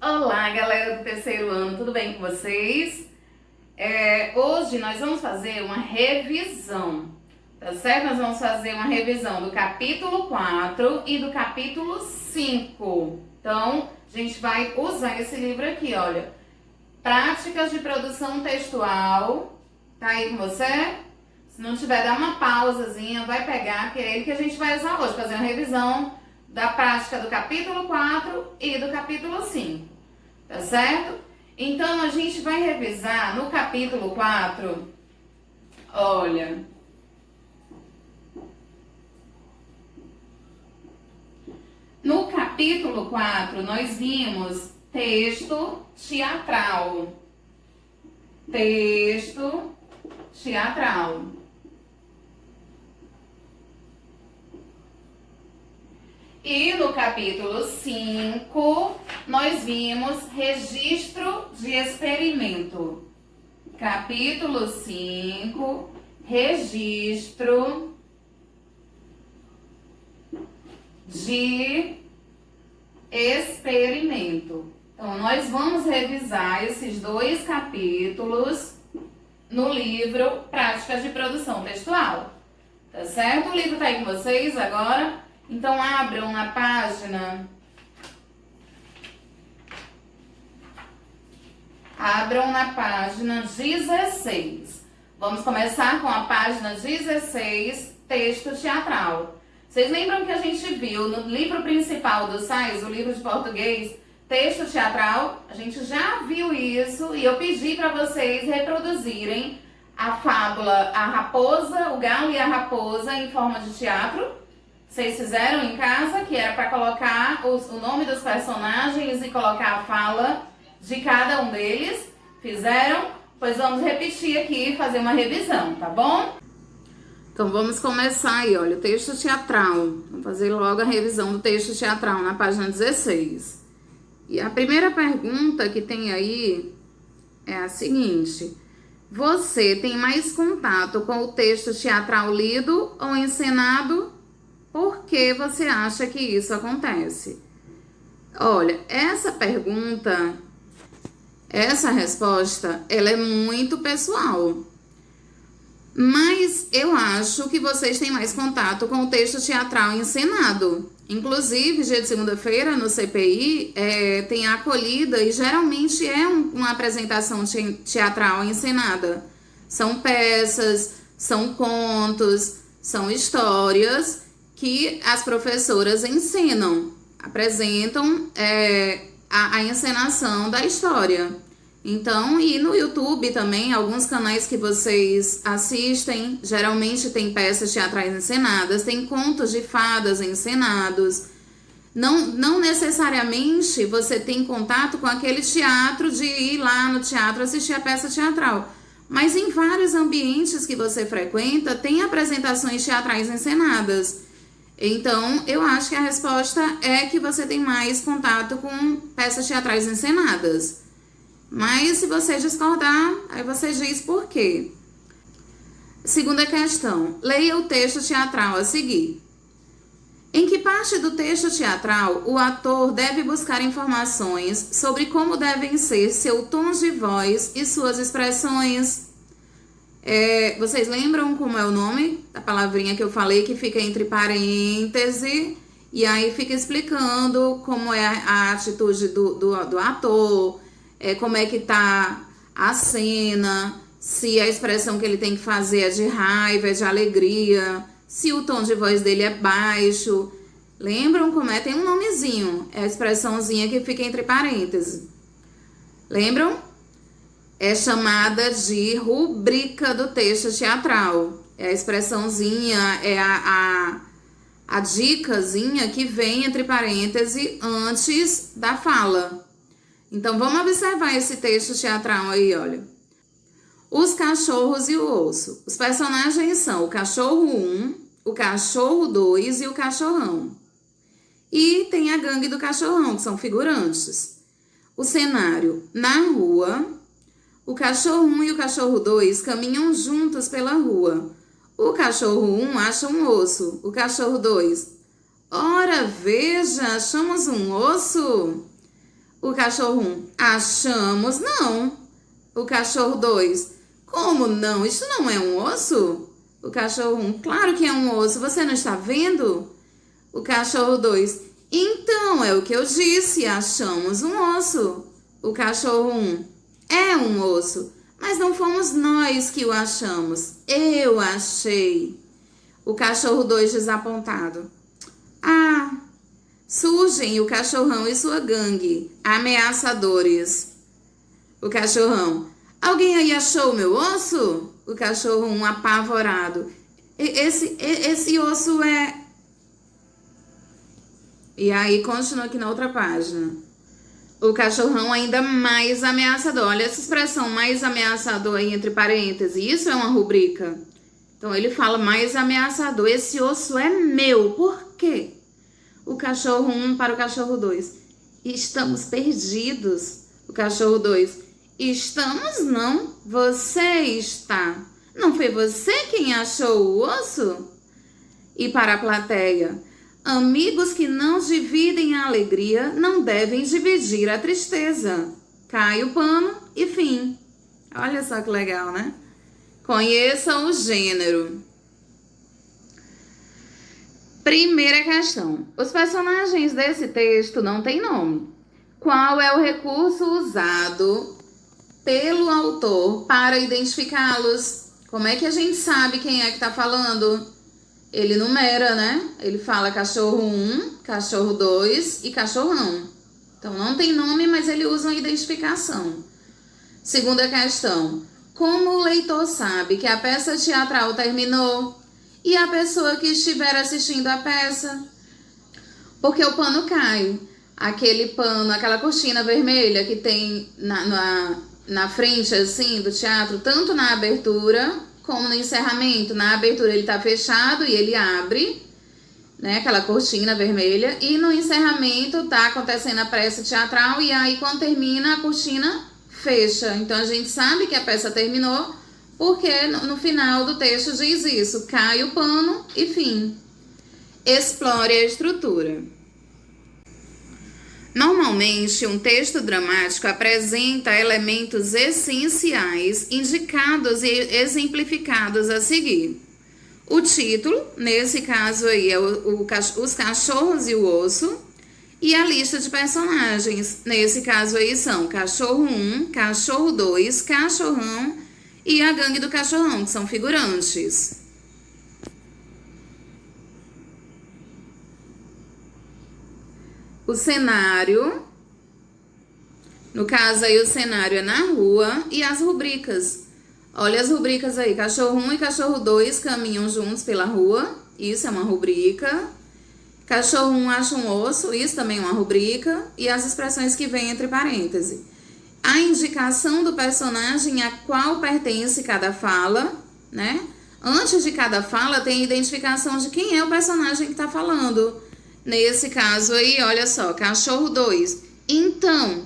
Olá, galera do terceiro ano, tudo bem com vocês? Hoje nós vamos fazer uma revisão, tá certo? Nós vamos fazer uma revisão do capítulo 4 e do capítulo 5. Então, a gente vai usar esse livro aqui, olha. Práticas de produção textual. Tá aí com você? Se não tiver, dá uma pausazinha, vai pegar, que é ele que a gente vai usar hoje, fazer uma revisão da prática do capítulo 4 e do capítulo 5, tá certo? Então, a gente vai revisar no capítulo 4, olha, no capítulo 4 nós vimos texto teatral, texto teatral. E no capítulo 5, nós vimos registro de experimento. Capítulo 5, registro de experimento. Então, nós vamos revisar esses dois capítulos no livro Práticas de Produção Textual. Tá certo? O livro está aí com vocês agora? Então, abram na página. Abram na página 16. Vamos começar com a página 16, texto teatral. Vocês lembram que a gente viu no livro principal do SAIS, o livro de português, texto teatral? A gente já viu isso e eu pedi para vocês reproduzirem a fábula A Raposa, o Galo e a Raposa em forma de teatro. Vocês fizeram em casa, que era para colocar o nome dos personagens e colocar a fala de cada um deles. Fizeram? Pois vamos repetir aqui e fazer uma revisão, tá bom? Então vamos começar aí, olha, o texto teatral. Vamos fazer logo a revisão do texto teatral na página 16. E a primeira pergunta que tem aí é a seguinte: você tem mais contato com o texto teatral lido ou encenado? Por que você acha que isso acontece? Olha, essa pergunta, essa resposta, ela é muito pessoal. Mas eu acho que vocês têm mais contato com o texto teatral encenado. Inclusive, dia de segunda-feira, no CPI, tem a acolhida e geralmente é uma apresentação teatral encenada. São peças, são contos, são histórias que as professoras ensinam, apresentam a encenação da história. Então, e no YouTube também, alguns canais que vocês assistem, geralmente tem peças teatrais encenadas, tem contos de fadas encenados. Não necessariamente você tem contato com aquele teatro de ir lá no teatro assistir a peça teatral. Mas em vários ambientes que você frequenta, tem apresentações teatrais encenadas. Então, eu acho que a resposta é que você tem mais contato com peças teatrais encenadas. Mas, se você discordar, aí você diz por quê. Segunda questão. Leia o texto teatral a seguir. Em que parte do texto teatral o ator deve buscar informações sobre como devem ser seu tom de voz e suas expressões? Vocês lembram como é o nome da palavrinha que eu falei que fica entre parênteses e aí fica explicando como é a atitude do ator, como é que tá a cena, se a expressão que ele tem que fazer é de raiva, é de alegria, se o tom de voz dele é baixo. Lembram como é? Tem um nomezinho, é a expressãozinha que fica entre parênteses. Lembram? É chamada de rubrica do texto teatral. É a expressãozinha, é a dicasinha que vem entre parênteses antes da fala. Então, vamos observar esse texto teatral aí, olha. Os cachorros e o osso. Os personagens são o cachorro 1, o cachorro 2 e o cachorrão. E tem a gangue do cachorrão, que são figurantes. O cenário na rua. O cachorro 1 e o cachorro 2 caminham juntos pela rua. O cachorro 1 acha um osso. O cachorro 2, ora, veja, achamos um osso. O cachorro 1, achamos não. O cachorro 2, como não? Isso não é um osso? O cachorro 1, claro que é um osso, você não está vendo? O cachorro 2, então é o que eu disse, achamos um osso. O cachorro 1, é um osso, mas não fomos nós que o achamos, eu achei. O cachorro 2 desapontado, ah, surgem o cachorrão e sua gangue, ameaçadores. O cachorrão, alguém aí achou o meu osso? O cachorro 1 apavorado, esse osso é... E aí continua aqui na outra página. O cachorrão ainda mais ameaçador. Olha essa expressão, mais ameaçador aí entre parênteses. Isso é uma rubrica. Então ele fala mais ameaçador. Esse osso é meu. Por quê? O cachorro 1 para o cachorro 2. Estamos perdidos. O cachorro 2. Estamos não. Você está. Não foi você quem achou o osso? E para a plateia. Amigos que não dividem a alegria não devem dividir a tristeza. Cai o pano e fim. Olha só que legal, né? Conheça o gênero. Primeira questão. Os personagens desse texto não têm nome. Qual é o recurso usado pelo autor para identificá-los? Como é que a gente sabe quem é que está falando? Ele numera, né? Ele fala cachorro 1, cachorro 2 e cachorrão. Então, não tem nome, mas ele usa uma identificação. Segunda questão. Como o leitor sabe que a peça teatral terminou e a pessoa que estiver assistindo a peça? Porque o pano cai. Aquele pano, aquela cortina vermelha que tem na frente, assim, do teatro, tanto na abertura... como no encerramento. Na abertura ele tá fechado e ele abre, né, aquela cortina vermelha, e no encerramento tá acontecendo a peça teatral e aí quando termina a cortina fecha. Então a gente sabe que a peça terminou porque no final do texto diz isso, cai o pano e fim. Explore a estrutura. Normalmente, um texto dramático apresenta elementos essenciais indicados e exemplificados a seguir. O título, nesse caso aí, é Os Cachorros e o Osso, e a lista de personagens. Nesse caso aí são Cachorro 1, Cachorro 2, Cachorrão e a Gangue do Cachorrão, que são figurantes. O cenário, no caso aí o cenário é na rua, e as rubricas. Olha as rubricas aí, cachorro 1 e cachorro 2 caminham juntos pela rua, isso é uma rubrica. Cachorro 1 acha um osso, isso também é uma rubrica. E as expressões que vêm entre parênteses. A indicação do personagem a qual pertence cada fala, né? Antes de cada fala tem a identificação de quem é o personagem que está falando. Nesse caso aí, olha só, cachorro 2. Então,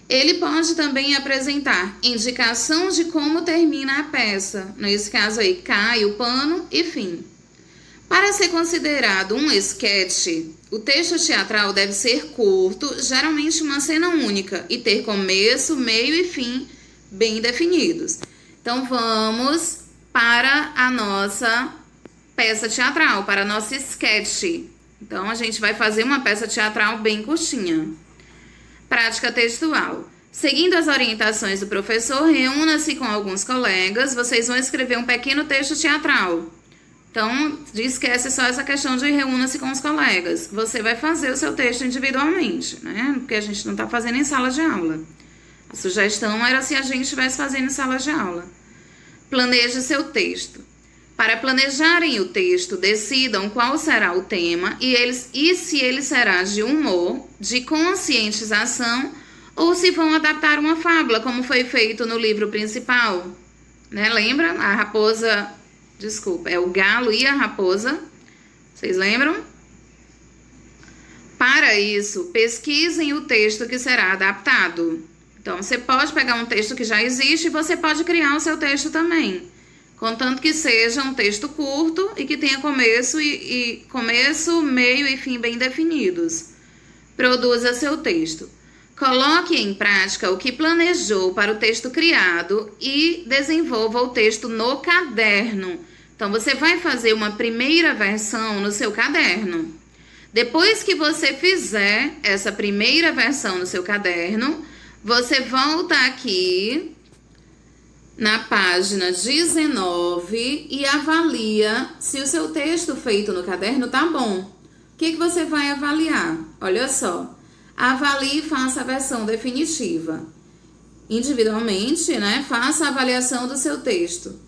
ele pode também apresentar indicação de como termina a peça. Nesse caso aí, cai o pano e fim. Para ser considerado um esquete, o texto teatral deve ser curto, geralmente uma cena única, e ter começo, meio e fim bem definidos. Então, vamos para a nossa peça teatral, para a nossa esquete. Então, a gente vai fazer uma peça teatral bem curtinha. Prática textual. Seguindo as orientações do professor, reúna-se com alguns colegas. Vocês vão escrever um pequeno texto teatral. Então, esquece só essa questão de reúna-se com os colegas. Você vai fazer o seu texto individualmente, né? Porque a gente não está fazendo em sala de aula. A sugestão era se a gente estivesse fazendo em sala de aula. Planeje seu texto. Para planejarem o texto, decidam qual será o tema e se ele será de humor, de conscientização ou se vão adaptar uma fábula, como foi feito no livro principal. Né? Lembra? A raposa... Desculpa, é o galo e a raposa. Vocês lembram? Para isso, pesquisem o texto que será adaptado. Então, você pode pegar um texto que já existe e você pode criar o seu texto também. Contanto que seja um texto curto e que tenha começo, meio e fim bem definidos. Produza seu texto. Coloque em prática o que planejou para o texto criado e desenvolva o texto no caderno. Então, você vai fazer uma primeira versão no seu caderno. Depois que você fizer essa primeira versão no seu caderno, você volta aqui na página 19 e avalia se o seu texto feito no caderno tá bom. O que você vai avaliar? Olha só. Avalie e faça a versão definitiva. Individualmente, né? Faça a avaliação do seu texto.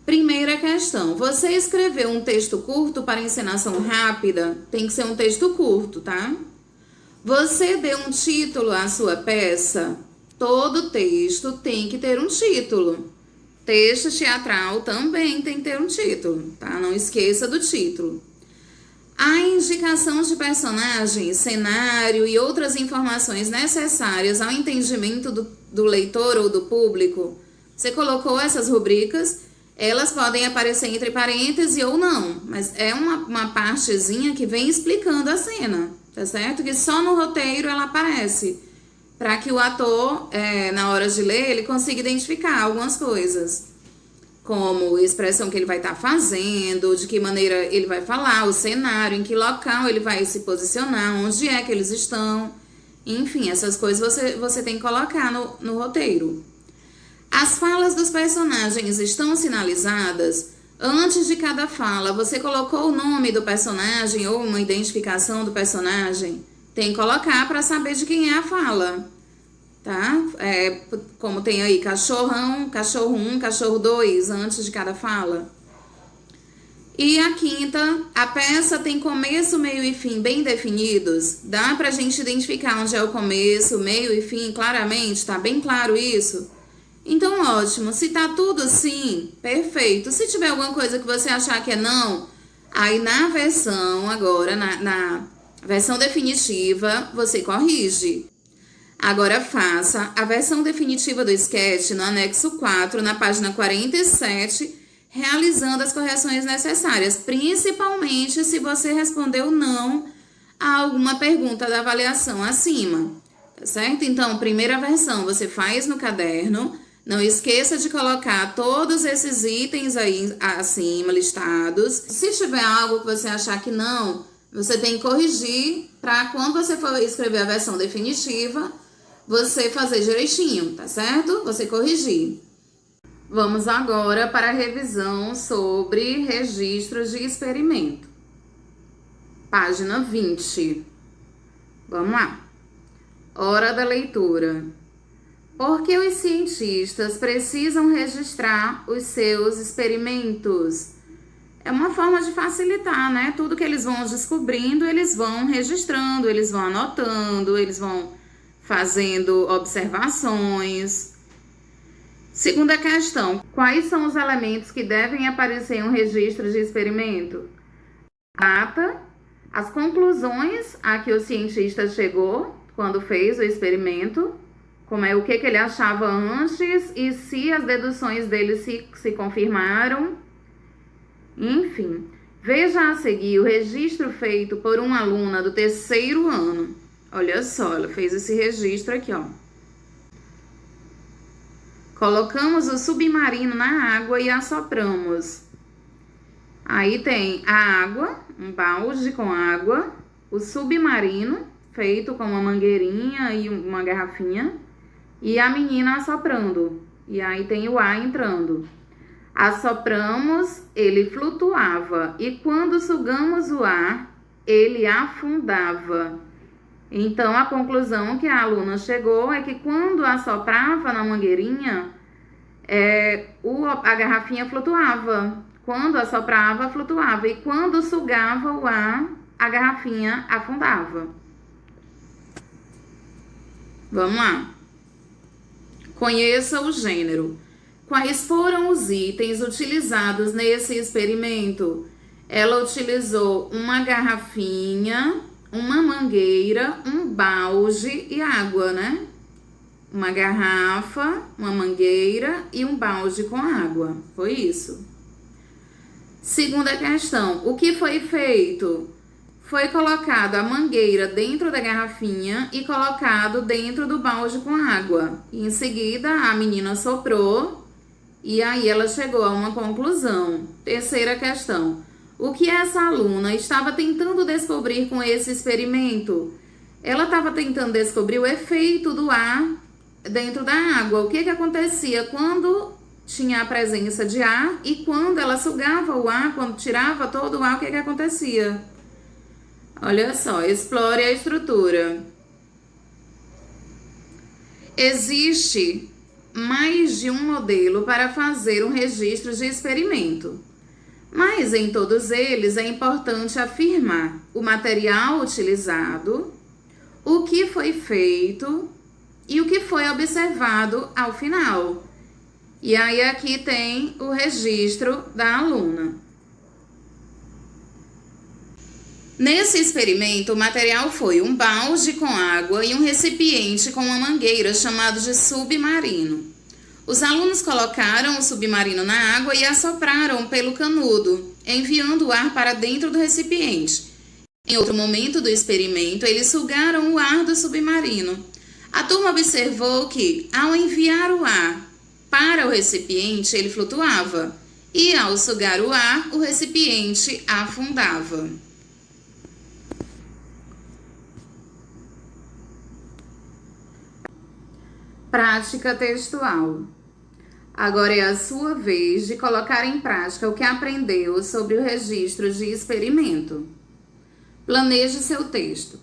Primeira questão. Você escreveu um texto curto para encenação rápida? Tem que ser um texto curto, tá? Você deu um título à sua peça? Todo texto tem que ter um título. Texto teatral também tem que ter um título, tá? Não esqueça do título. A indicação de personagens, cenário e outras informações necessárias ao entendimento do leitor ou do público. Você colocou essas rubricas, elas podem aparecer entre parênteses ou não, mas é uma partezinha que vem explicando a cena, tá certo? Que só no roteiro ela aparece, para que o ator, na hora de ler, ele consiga identificar algumas coisas. Como a expressão que ele vai estar fazendo, de que maneira ele vai falar, o cenário, em que local ele vai se posicionar, onde é que eles estão. Enfim, essas coisas você tem que colocar no roteiro. As falas dos personagens estão sinalizadas? Antes de cada fala, você colocou o nome do personagem ou uma identificação do personagem? Tem que colocar para saber de quem é a fala. Tá? Como tem aí cachorrão, cachorro 1, cachorro 2, antes de cada fala. E a quinta, a peça tem começo, meio e fim bem definidos? Dá pra gente identificar onde é o começo, meio e fim claramente? Tá bem claro isso? Então, ótimo. Se tá tudo sim, perfeito. Se tiver alguma coisa que você achar que é não, aí na versão agora, na versão definitiva, você corrige. Agora faça a versão definitiva do sketch no anexo 4, na página 47, realizando as correções necessárias, principalmente se você respondeu não a alguma pergunta da avaliação acima, tá certo? Então, primeira versão você faz no caderno, não esqueça de colocar todos esses itens aí acima listados. Se tiver algo que você achar que não, você tem que corrigir para quando você for escrever a versão definitiva, você fazer direitinho, tá certo? Você corrigir. Vamos agora para a revisão sobre registros de experimento. Página 20. Vamos lá. Hora da leitura. Por que os cientistas precisam registrar os seus experimentos? É uma forma de facilitar, né? Tudo que eles vão descobrindo, eles vão registrando, eles vão anotando, eles vão fazendo observações. Segunda questão, quais são os elementos que devem aparecer em um registro de experimento? A data, as conclusões a que o cientista chegou quando fez o experimento, como é o que ele achava antes e se as deduções dele se confirmaram. Enfim, veja a seguir o registro feito por uma aluna do 3º ano. Olha só, ela fez esse registro aqui, ó. Colocamos o submarino na água e assopramos. Aí tem a água, um balde com água, o submarino, feito com uma mangueirinha e uma garrafinha, e a menina assoprando. E aí tem o ar entrando. Assopramos, ele flutuava, e quando sugamos o ar, ele afundava. Então, a conclusão que a aluna chegou é que quando assoprava na mangueirinha, a garrafinha flutuava. Quando assoprava, flutuava. E quando sugava o ar, a garrafinha afundava. Vamos lá. Conheça o gênero. Quais foram os itens utilizados nesse experimento? Ela utilizou uma garrafinha, uma mangueira, um balde e água, né? Uma garrafa, uma mangueira e um balde com água. Foi isso. Segunda questão. O que foi feito? foi colocado a mangueira dentro da garrafinha e colocado dentro do balde com água. E em seguida, a menina soprou e aí ela chegou a uma conclusão. Terceira questão. O que essa aluna estava tentando descobrir com esse experimento? Ela estava tentando descobrir o efeito do ar dentro da água. O que acontecia quando tinha a presença de ar e quando ela sugava o ar, quando tirava todo o ar, o que acontecia? Olha só, explore a estrutura. Existe mais de um modelo para fazer um registro de experimento, mas em todos eles é importante afirmar o material utilizado, o que foi feito e o que foi observado ao final. E aí aqui tem o registro da aluna. Nesse experimento, o material foi um balde com água e um recipiente com uma mangueira chamado de submarino. Os alunos colocaram o submarino na água e assopraram pelo canudo, enviando o ar para dentro do recipiente. Em outro momento do experimento, eles sugaram o ar do submarino. A turma observou que, ao enviar o ar para o recipiente, ele flutuava, e ao sugar o ar, o recipiente afundava. Prática textual. Agora é a sua vez de colocar em prática o que aprendeu sobre o registro de experimento. Planeje seu texto.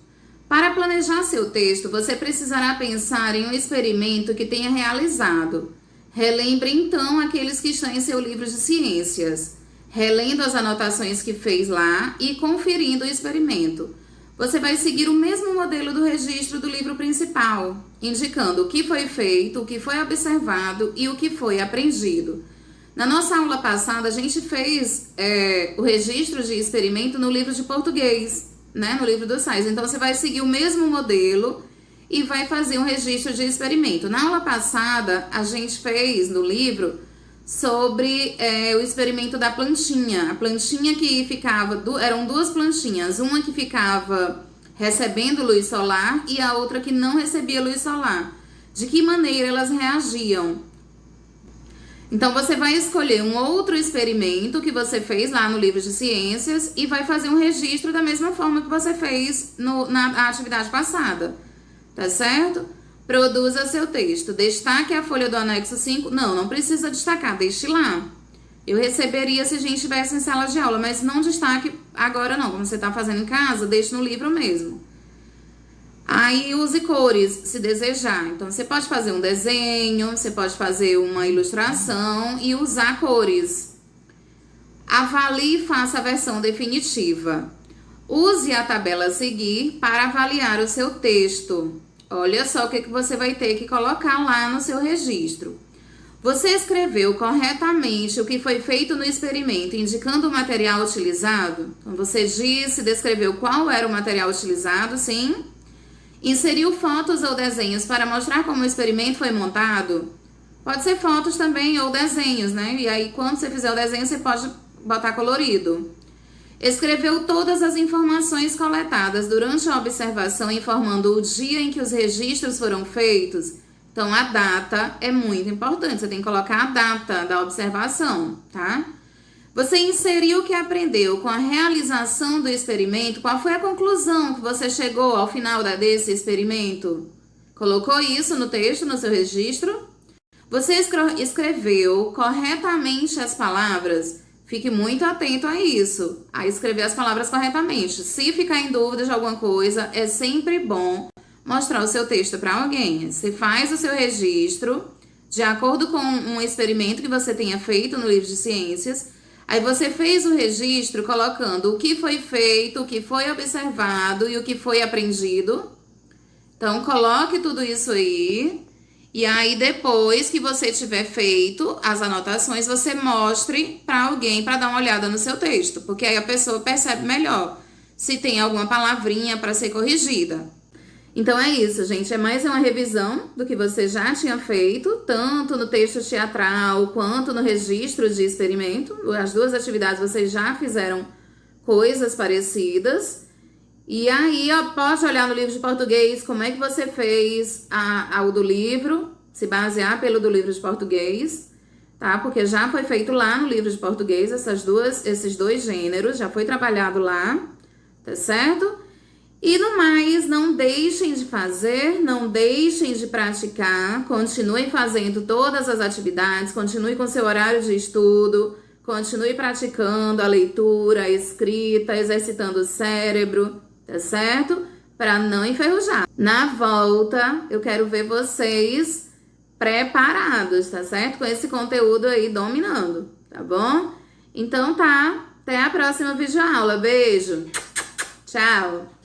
Para planejar seu texto, você precisará pensar em um experimento que tenha realizado. Relembre então aqueles que estão em seu livro de ciências, relendo as anotações que fez lá e conferindo o experimento. Você vai seguir o mesmo modelo do registro do livro principal, indicando o que foi feito, o que foi observado e o que foi aprendido. Na nossa aula passada, a gente fez o registro de experimento no livro de português, né? No livro do SAIS. Então, você vai seguir o mesmo modelo e vai fazer um registro de experimento. Na aula passada, a gente fez no livro sobre o experimento da plantinha. A plantinha que ficava, eram duas plantinhas, uma que ficava recebendo luz solar e a outra que não recebia luz solar. De que maneira elas reagiam? Então, você vai escolher um outro experimento que você fez lá no livro de ciências e vai fazer um registro da mesma forma que você fez na atividade passada, tá certo? Produza seu texto. Destaque a folha do anexo 5. Não precisa destacar, deixe lá. Eu receberia se a gente estivesse em sala de aula, mas não destaque agora não. Como você está fazendo em casa, deixe no livro mesmo. Aí use cores, se desejar. Então, você pode fazer um desenho, você pode fazer uma ilustração e usar cores. Avalie e faça a versão definitiva. Use a tabela a seguir para avaliar o seu texto. Olha só o que você vai ter que colocar lá no seu registro. Você escreveu corretamente o que foi feito no experimento, indicando o material utilizado? Então, você descreveu qual era o material utilizado, sim? Inseriu fotos ou desenhos para mostrar como o experimento foi montado? Pode ser fotos também ou desenhos, né? E aí, quando você fizer o desenho, você pode botar colorido. Escreveu todas as informações coletadas durante a observação, informando o dia em que os registros foram feitos. Então, a data é muito importante. Você tem que colocar a data da observação, tá? Você inseriu o que aprendeu com a realização do experimento. Qual foi a conclusão que você chegou ao final desse experimento? Colocou isso no texto, no seu registro? Você escreveu corretamente as palavras? Fique muito atento a isso, a escrever as palavras corretamente. Se ficar em dúvida de alguma coisa, é sempre bom mostrar o seu texto para alguém. Você faz o seu registro de acordo com um experimento que você tenha feito no livro de ciências. Aí você fez o registro colocando o que foi feito, o que foi observado e o que foi aprendido. Então, coloque tudo isso aí. E aí, depois que você tiver feito as anotações, você mostre para alguém para dar uma olhada no seu texto. Porque aí a pessoa percebe melhor se tem alguma palavrinha para ser corrigida. Então é isso, gente. É mais uma revisão do que você já tinha feito, tanto no texto teatral quanto no registro de experimento. As duas atividades vocês já fizeram coisas parecidas. E aí, ó, pode olhar no livro de português como é que você fez o do livro, se basear pelo do livro de português, tá? Porque já foi feito lá no livro de português esses dois gêneros, já foi trabalhado lá, tá certo? E no mais, não deixem de fazer, não deixem de praticar, continuem fazendo todas as atividades, continue com seu horário de estudo, continue praticando a leitura, a escrita, exercitando o cérebro, tá certo? Para não enferrujar. Na volta, eu quero ver vocês preparados, tá certo? Com esse conteúdo aí dominando, tá bom? Então tá, até a próxima videoaula. Beijo, tchau!